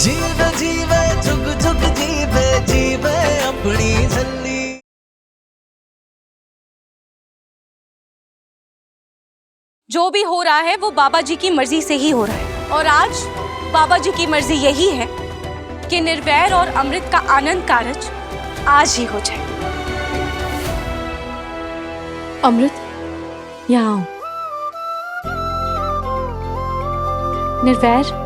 जीवे जीवे झुक झुक जीवे जीवे अपनी झल्ली। जो भी हो रहा है वो बाबा जी की मर्जी से ही हो रहा है, और आज बाबा जी की मर्जी यही है कि निर्वैर और अमृत का आनंद कारज आज ही हो जाए। अमृत, यहाँ आओ। निर्वैर,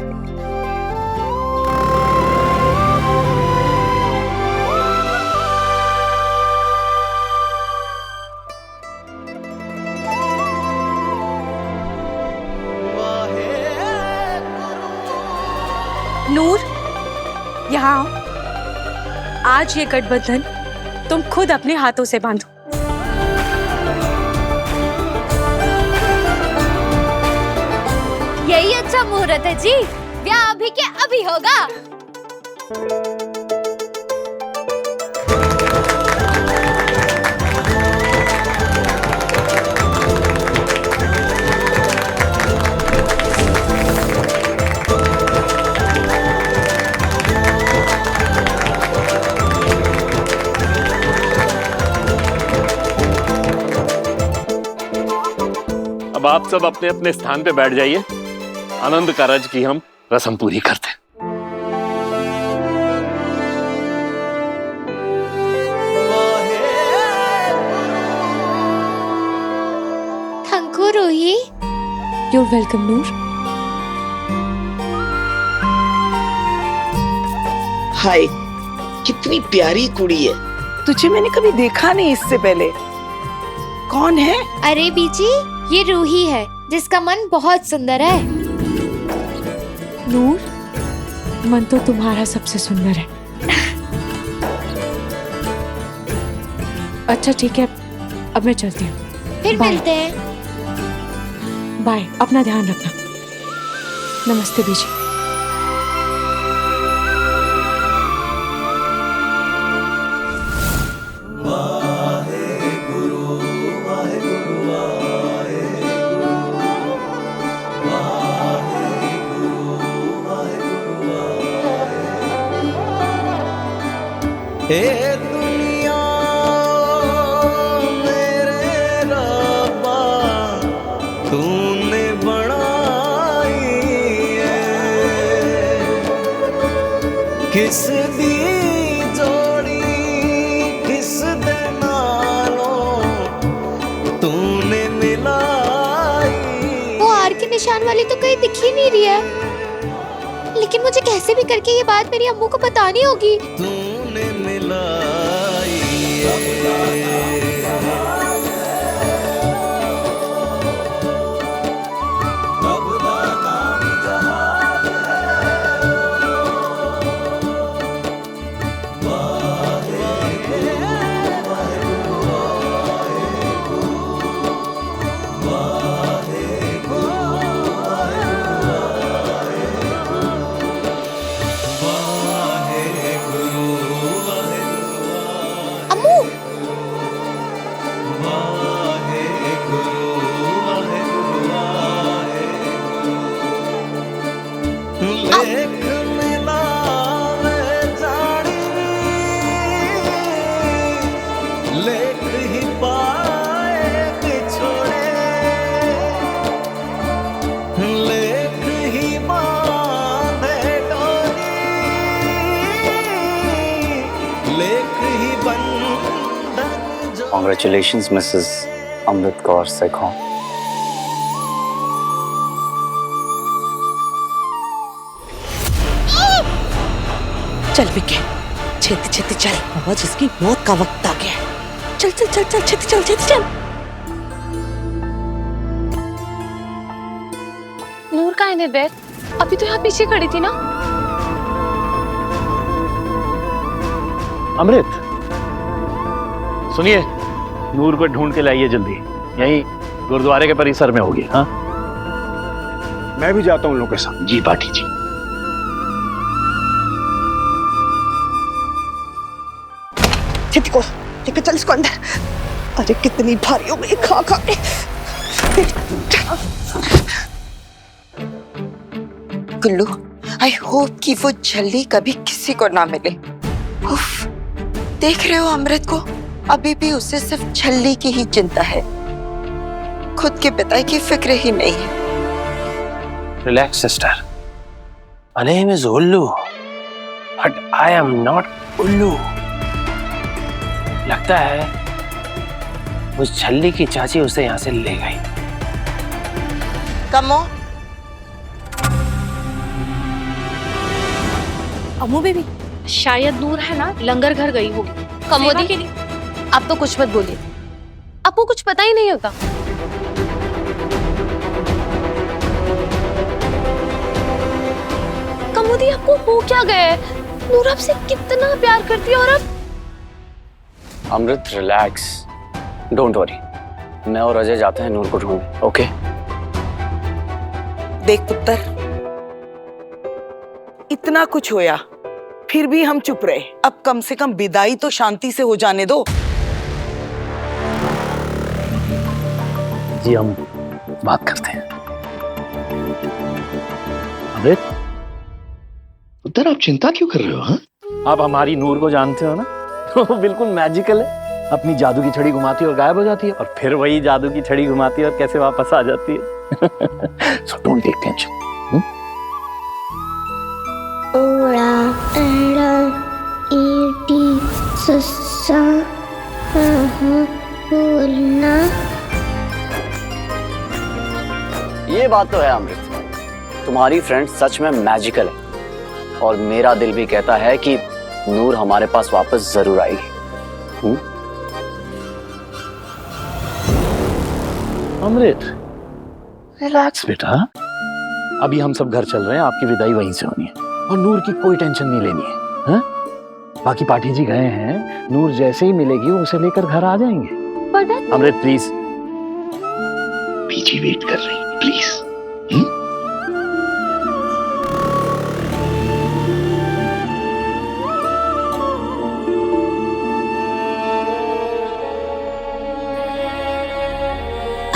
नूर, यहाँ आओ। आज ये गठबंधन तुम खुद अपने हाथों से बांधो। यही अच्छा मुहूर्त है जी, ब्याह अभी के अभी होगा। अब आप सब अपने अपने स्थान पे बैठ जाइए। आनंद कारज की हम रस्म पूरी करते हैं। Thank you Roohi. You're welcome, Noor. Hi, कितनी प्यारी कुड़ी है। तुझे मैंने कभी देखा नहीं इससे पहले। कौन है? अरे बीजी, ये रूही है जिसका मन बहुत सुंदर है। नूर, मन तो तुम्हारा सबसे सुंदर है। अच्छा ठीक है, अब मैं चलती हूँ। फिर बाय। मिलते हैं। बाय, अपना ध्यान रखना। नमस्ते बीजी। ए दुनिया मेरे रब्बा तूने बनाई है, किस दी जोड़ी किस दे नालों तूने मिलाई। वो आर के निशान वाली तो कहीं दिख ही नहीं रही है, लेकिन मुझे कैसे भी करके ये बात मेरी अम्मू को बतानी होगी। तूने मिलाई अम्मू, लेख मिलावे जानी लेख ही पाए बिछोड़े, लेख ही बांधे डोरी, लेख ही बंधन जो। Congratulations, Mrs. Amrit Kaur Sekhon. चल विके, छेती छेती चल, आज इसकी मौत का वक्त आ गया है। चल चल चल चल, छेती चल, छेती चल। नूर कहाँ है निर्वैर? अभी तो यहाँ पीछे खड़ी थी ना। अमृत, सुनिए, नूर को ढूंढ के लाइए जल्दी। यहीं गुरुद्वारे के परिसर में होगी। हाँ, मैं भी जाता हूँ उन लोगों के साथ। जी पाठी जी। छेती को लेकर चल इसको अंदर। अरे कितनी भारी हो गई खा खा के। गुल्लू, आई होप कि वो जल्दी कभी किसी को ना मिले। उफ, देख रहे हो अमृत को, अभी भी उसे सिर्फ छल्ली की ही चिंता है, खुद के पिता की फिक्र ही नहीं है। Relax, sister. My name is Ullu, but I am not Ullu. लगता है उस छल्ली की चाची उसे यहाँ से ले गई। कमो, अम्मू बेबी, शायद नूर है ना लंगर घर गई होगी। कमोदी, के लिए। आप तो कुछ मत बोलिए, आपको कुछ पता ही नहीं होता। कमोदी, आपको हो क्या गया है? नूर आपसे कितना प्यार करती है और अब अमृत रिलैक्स, डोंट वरी। मैं और अजय जाते हैं नूर को ढूंढने, ओके? देख पुत्र, इतना कुछ होया फिर भी हम चुप रहे। अब कम से कम विदाई तो शांति से हो जाने दो। जी हम बात करते हैं। अमृत, उधर आप चिंता क्यों कर रहे हो? हाँ, आप हमारी नूर को जानते हो ना, वो बिल्कुल मैजिकल है। अपनी जादू की छड़ी घुमाती है और गायब हो जाती है, और फिर वही जादू की छड़ी घुमाती है और कैसे वापस आ जाती है। So don't take tension. ओड़ा एड़ा ईटी सस्सा बोलना। ये बात तो है अमृत, तुम्हारी फ्रेंड सच में मैजिकल है, और मेरा दिल भी कहता है कि नूर हमारे पास वापस जरूर आएगी। अमृत, रिलैक्स बेटा। अभी हम सब घर चल रहे हैं, आपकी विदाई वहीं से होनी है, और नूर की कोई टेंशन नहीं लेनी है। हाँ? बाकी पाठी जी गए हैं, नूर जैसे ही मिलेगी वो उसे लेकर घर आ जाएंगे। अमृत प्लीज, पीछे वेट कर रही है, please.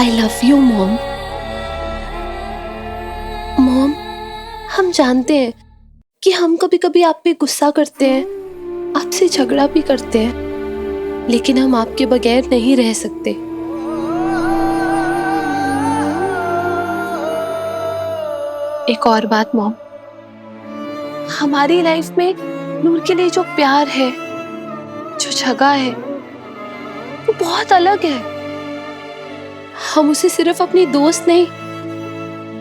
I love you mom. Mom, हम जानते हैं कि हम कभी कभी आप पे गुस्सा करते हैं, आपसे झगड़ा भी करते हैं, लेकिन हम आपके बगैर नहीं रह सकते। एक और बात मॉम, हमारी लाइफ में नूर के लिए जो प्यार है, जो जगह है, वो बहुत अलग है। हम उसे सिर्फ अपनी दोस्त नहीं,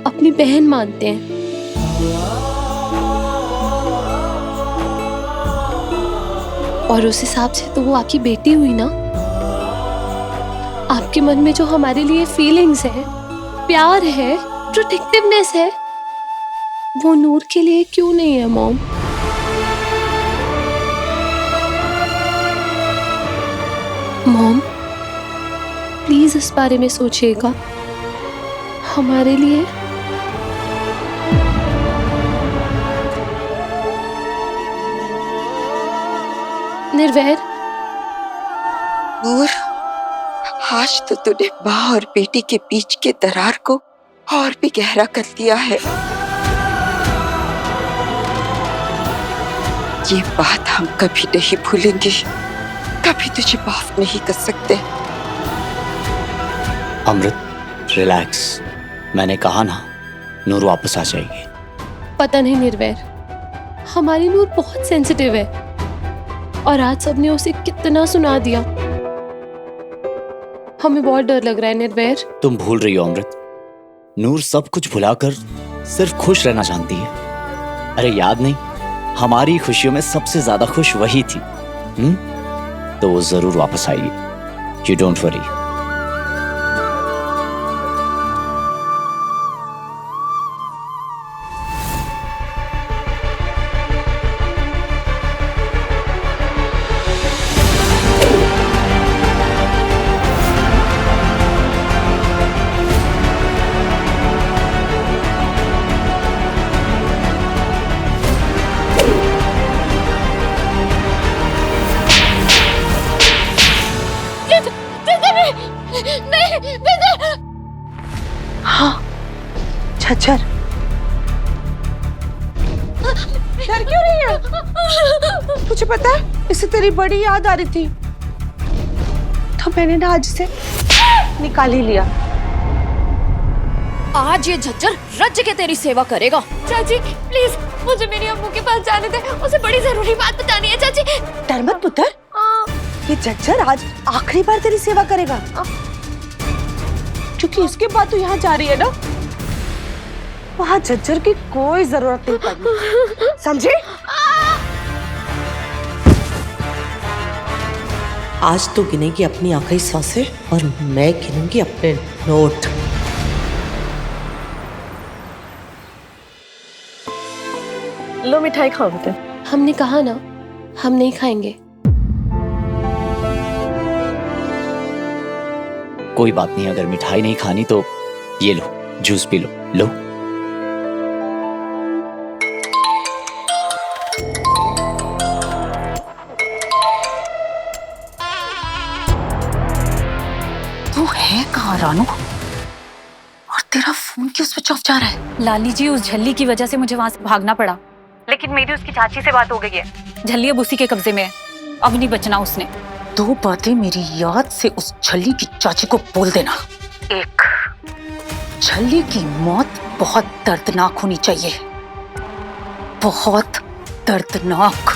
अपनी बहन मानते हैं। और उस हिसाब से तो वो आपकी बेटी हुई ना। आपके मन में जो हमारे लिए फीलिंग्स है, प्यार है, प्रोटेक्टिवनेस है, वो नूर के लिए क्यों नहीं है मॉम? मॉम, प्लीज इस बारे में सोचिएगा हमारे लिए। निर्वैर, नूर, आज तो तूने माँ और बेटी के बीच के दरार को और भी गहरा कर दिया है। ये बात हम कभी नहीं भूलेंगे, कभी तुझे माफ नहीं कर सकते। अमृत रिलैक्स, मैंने कहा ना नूर वापस आ जाएगी। पता नहीं निर्वैर, हमारी नूर बहुत सेंसिटिव है, और आज सबने उसे कितना सुना दिया। हमें बहुत डर लग रहा है निर्वैर। तुम भूल रही हो अमृत, नूर सब कुछ भुलाकर सिर्फ खुश रहना जानती है। अरे याद नहीं, हमारी खुशियों में सबसे ज्यादा खुश वही थी। तो वो जरूर वापस आएगी, यू डोंट वरी। हाँ, छज्जर। मुझे पता है इससे तेरी बड़ी याद आ रही थी, तो मैंने ना आज से निकाल ही लिया। आज ये झज्जर रज के तेरी सेवा करेगा। चाची प्लीज मुझे मेरी अम्मू के पास जाने दे, उसे बड़ी जरूरी बात बतानी है चाची। डर मत पुत्र, ये झज्जर आज आखिरी बार तेरी सेवा करेगा, क्योंकि इसके बाद तू यहाँ जा रही है ना, वहाँ झज्जर की कोई जरूरत नहीं पड़नी, समझे? आज तो गिनेगी अपनी आखिरी सांसें और मैं गिनूंगी अपने नोट। लो मिठाई खाओ बेटा। हमने कहा ना हम नहीं खाएंगे। कोई बात नहीं, अगर मिठाई नहीं खानी तो ये लो, जूस पी लो। लो तू है कहाँ रानू? और तेरा फोन क्यों स्विच ऑफ जा रहा है? लाली जी उस झल्ली की वजह से मुझे वहां से भागना पड़ा, लेकिन मेरी उसकी चाची से बात हो गई है। झल्ली अब उसी के कब्जे में है, अब नहीं बचना उसने। दो बातें मेरी याद से उस झल्ली की चाची को बोल देना। एक, झल्ली की मौत बहुत दर्दनाक होनी चाहिए, बहुत दर्दनाक।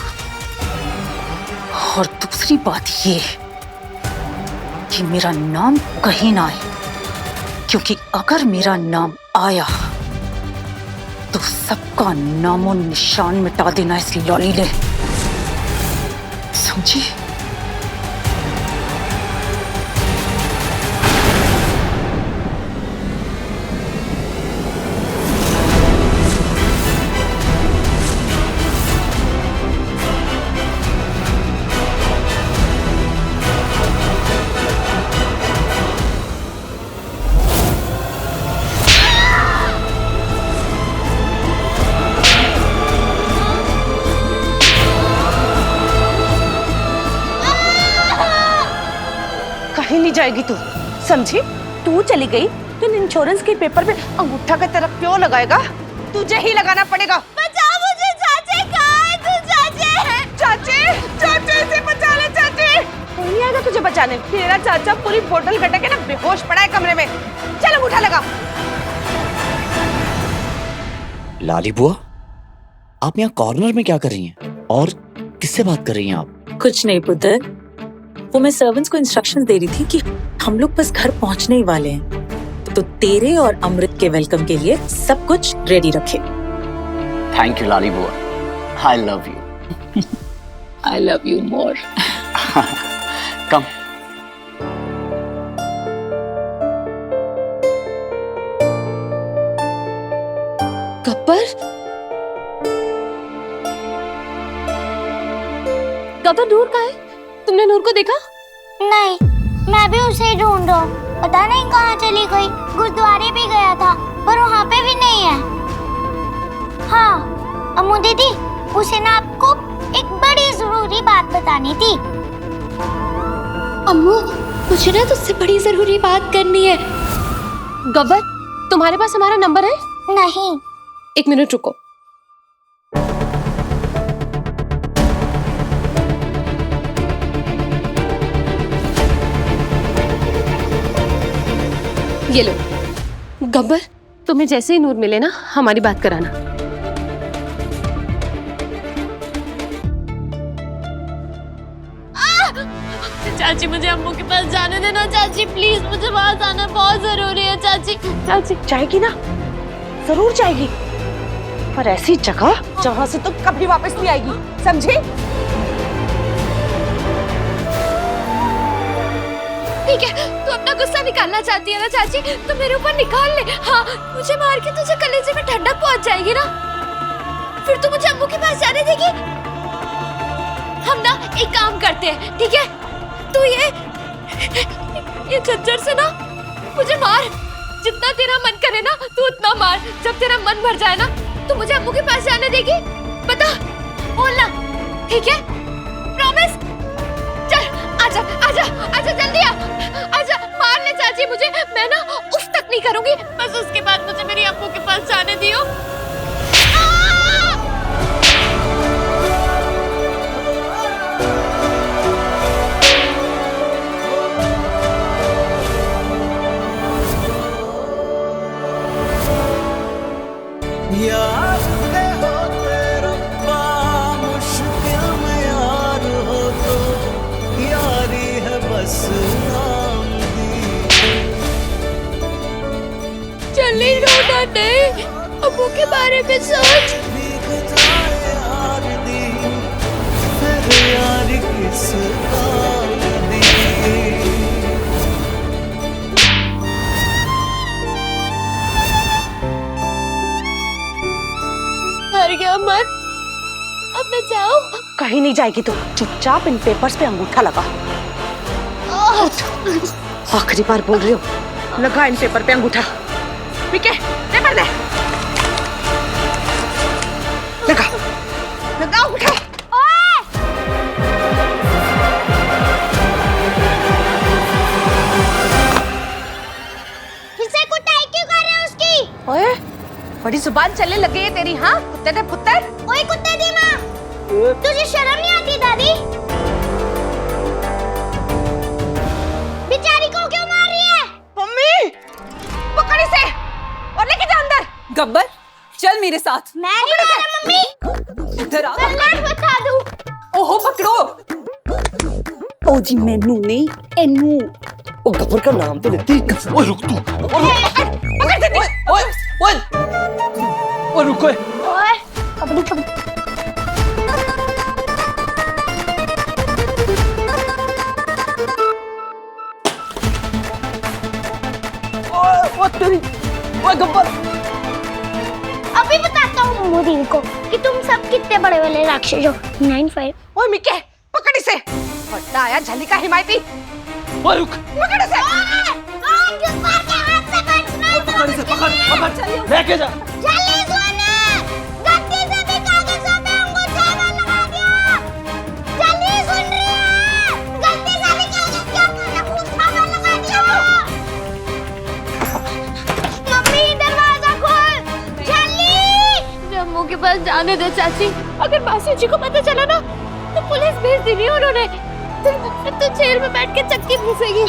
और दूसरी बात ये कि मेरा नाम कहीं ना आए, क्योंकि अगर मेरा नाम आया तो सबका नामो निशान मिटा देना इस लॉली ने, समझी? कहीं नहीं जाएगी तू, समझी? तू चली गई तो इंश्योरेंस के पेपर पे अंगूठा का तरफ क्यों लगाएगा? तुझे ही लगाना पड़ेगा। बचाओ मुझे चाचे, कहाँ है तू चाचे? चाचे, चाचे से बचा ले चाचे। कोई नहीं आएगा तुझे बचाने। तेरा चाचा पूरी बोतल गटा के ना बेहोश पड़ा है कमरे में। चल अंगूठा लगा। लाली बुआ, आप यहाँ कॉर्नर में क्या कर रही हैं? और किससे बात कर रही हैं आप? कुछ नहीं पुत्र, वो मैं सर्वेंट्स को इंस्ट्रक्शंस दे रही थी कि हम लोग बस घर पहुंचने ही वाले हैं, तो तेरे और अमृत के वेलकम के लिए सब कुछ रेडी रखे। थैंक यू लाली बुआ, I love you. I love you more. Come. Gabbar, Gabbar Noor कहाँ है? तुमने नूर को देखा? नहीं, मैं भी उसे ही ढूंढ रहा हूँ। पता नहीं कहाँ चली गई। गुरुद्वारे भी गया था पर वहाँ पे भी नहीं है। हाँ अम्मू दीदी, उसे ना आपको एक बड़ी जरूरी बात बतानी थी। अम्मू, मुझे ना तुझसे बड़ी जरूरी बात करनी है। गब्बर, तुम्हारे पास हमारा नंबर है? नहीं। एक मिनट रुको। ये लो। गब्बर, तुम्हें जैसे ही नूर मिले ना हमारी बात कराना। चाची मुझे अम्मू के पास जाने देना चाची, प्लीज मुझे वहां जाना बहुत जरूरी है चाची। चाची जाएगी ना, जरूर जाएगी, पर ऐसी जगह जहाँ से तो कभी वापस नहीं आएगी, समझी? ठीक है, तू अपना गुस्सा निकालना चाहती है ना चाची, तो मेरे ऊपर निकाल ले। हाँ, मुझे मार के तुझे कलेजे में ठंडक पहुंच जाएगी ना, फिर तू मुझे अम्मू के पास जाने देगी? हम ना एक काम करते हैं, ठीक है? तू ये झज्जर से ना मुझे मार, जितना तेरा मन करे ना तू उतना मार। जब तेरा मन भर जाए ना तो मुझे अम्मू के पास जाने देगी? बता, बोलना, ठीक है? प्रॉमिस? चल आजा आजा आजा, जल्दी आ, आजा, मार ले चाची मुझे, मैं ना उफ तक नहीं करूंगी, बस उसके बाद मुझे मेरी अम्मू के पास जाने दियो। नहीं, अबू के बारे में सोच। भीग जाए यार दी, फिर यार किस काम दी। मर गया मन, अब मैं जाऊं? कहीं नहीं जाएगी तू, चुपचाप इन पेपर्स पे अंगूठा लगा। आखिरी बार बोल रही हूँ, लगा इन पेपर पे अंगूठा। पीके, पेपर दे। लगा, लगा अंगूठा। किसे कुटाई क्यों कर रहे हो उसकी? ओए, बड़ी जुबान चलने लगी है तेरी, हाँ? कुत्ते दे पुत्ते। ओए कुत्ते दी माँ, तुझे शर्म नहीं आती दादी? बेचारी को क्यों मार रही है? मम्मी, पकड़ इसे और लेके जा अंदर। गब्बर, चल मेरे साथ। मैं नहीं जा रहा मम्मी। इधर आ। मैं बता दूं। ओहो पकड़ो। ओ जी मैनू नहीं, एनू। ओ गब्बर का नाम तो लेती। ओए रुक तू। पकड़ दे। ओए ओए ओए रुको। ओए, कबड्डी कबड्डी। ओए तेरी, ओए गब्बर। अभी बताता हूँ मोदी को कि तुम सब कितने बड़े बड़े राक्षस हो। 9-5। ओए मिके, पकड़ इसे। बड़ा आया झली का हिमायती। ओए रुक। पकड़ इसे। पकड़ इसे, पकड़, लेके जा। जल्दी सोना, गलती से भी कागजों पे अंगूठा मत लगा दिया। जल्दी सुन रही है? गलती से भी कागज के ऊपर अंगूठा मत लगा दिया। मम्मी दरवाजा खोल, जल्दी। जम्मू के पास जाने दे चाची, अगर मासी जी को पता चला ना तो पुलिस भेज देगी उन्होंने। तो जेल में बैठ के चक्की घुसेगी।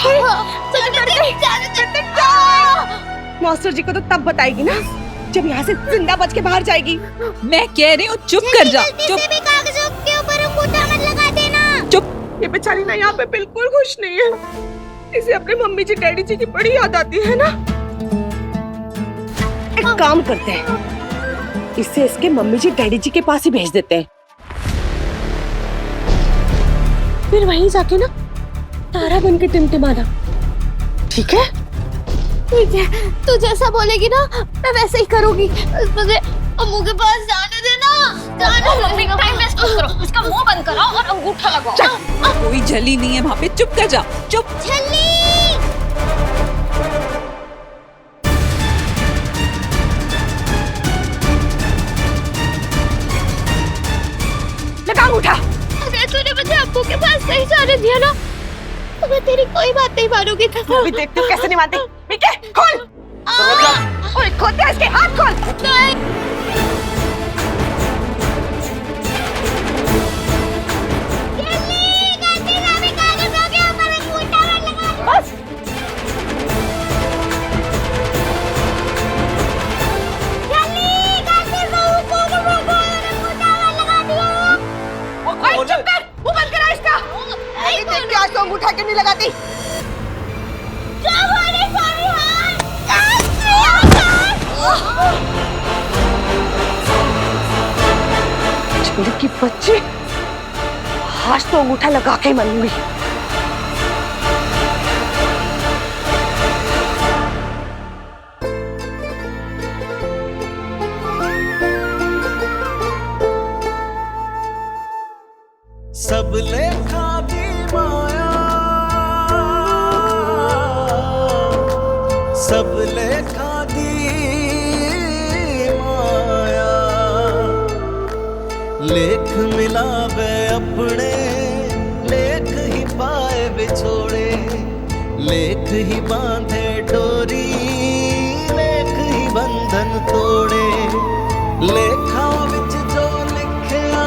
मास्टर जी को तो तब बताएगी ना जब यहाँ से जिंदा बच के बाहर जाएगी। मैं कह रही हूँ चुप कर जा, गलती चुप से भी कागजों के ऊपर अंगूठा मत लगा देना। चुप। ये बेचारी ना यहाँ पे बिल्कुल खुश नहीं है। इसे अपने मम्मी जी डैडी जी की बड़ी याद आती है ना। एक काम करते हैं, इसे इसके मम्मी जी डैडी जी के पास ही भेज देते हैं। फिर वहीं जाके ना तारा बन के टिमटिमाना, ठीक है? ठीक है, तू जैसा बोलेगी ना मैं वैसे ही करूंगी। मुझे अम्मू के पास जाने देना। जाने मम्मी टाइम वेस्ट मत करो, इसका मुंह बंद कराओ और अंगूठा लगाओ। कोई झली नहीं है वहाँ पे, चुप कर जा, चुप। जल्दी। लगा अंगूठा। अगर तूने मुझे अम्मू के पास नहीं जाने दिया ना तो मैं तेरी कोई बात नहीं मानूंगी। अभी देखती हूँ कैसे नहीं मानती। मिके, खोल। ओए खोल दे इसके हाथ, खोल। नहीं। जल्दी, गलती से भी कागजों के ऊपर अंगूठा मत लगा दिया। बस। जल्दी, गलती से ऊपर अंगूठा मत लगा दिया। ओए चुप कर, मुंह बंद करा इसका। अभी देखती हूँ आज तो अंगूठा क्यों नहीं लगाती। छोरी की बच्ची, आज तो अंगूठा लगा के ही मरूंगी। सब लेखा दी माया, सब लेखा दी माया। लेख मिलावे अपने, लेख ही पाए बिछोड़े। लेख ही बांधे डोरी, लेख ही बंधन तोड़े। लेखा विच जो लिखिया,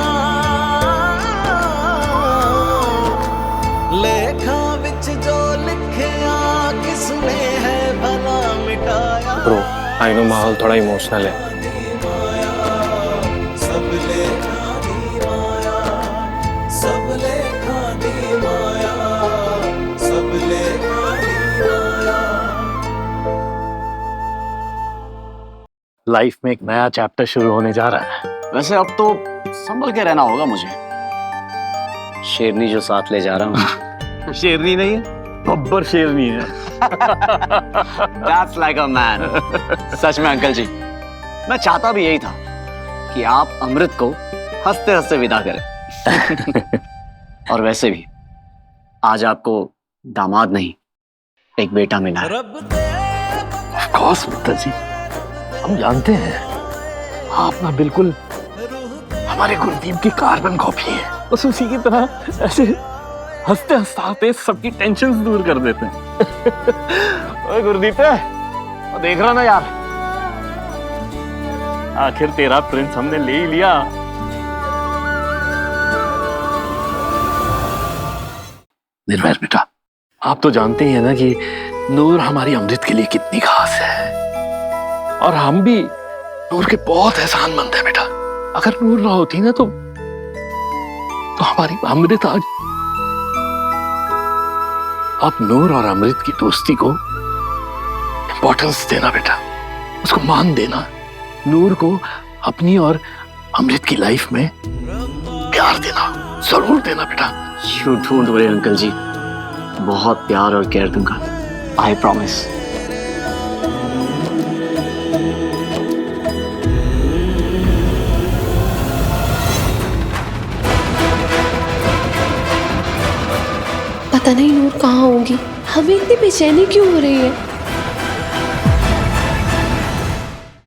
लेखा विच जो लिखिया, किसने है भला मिटाया। ब्रो, आई नो माहौल थोड़ा इमोशनल है। सब लेखा दी माया, सब लेखा दी माया, सब लेखा लाइफ में एक नया चैप्टर शुरू होने जा रहा है। वैसे अब तो संभल के रहना होगा मुझे। शेरनी जो साथ ले जा रहा हूँ शेरनी नहीं है, बब्बर शेरनी है। That's like a man. सच में अंकल जी, मैं चाहता भी यही था कि आप अमृत को हंसते हंसते विदा करें। और वैसे भी आज आपको दामाद नहीं, एक बेटा मिला है। Of course, मित्तर जी, हम जानते हैं आप ना बिल्कुल हमारे गुरदीप की कार्बन कॉपी है। बस उसी की तरह ऐसे हंसते हंसते सबकी टेंशन दूर कर देते हैं। ओए गुरदीप, वो देख रहा ना यार, आखिर तेरा प्रिंस हमने ले ही लिया। निर्भय बेटा, आप तो जानते ही हैं ना कि नूर हमारी अमृत के लिए कितनी खास है, और हम भी नूर के बहुत एहसानमंद हैं बेटा। अगर नूर ना होती ना तो हमारी अमृत आज। आप नूर और अमृत की दोस्ती को इंपॉर्टेंस देना बेटा, उसको मान देना, नूर को अपनी और अमृत की लाइफ में प्यार देना, जरूर देना बेटा। You don't worry अंकल जी, बहुत प्यार और केयर दूंगा, I promise। पता नहीं नूर कहाँ होगी, हमें इतनी बेचैनी क्यों हो रही है।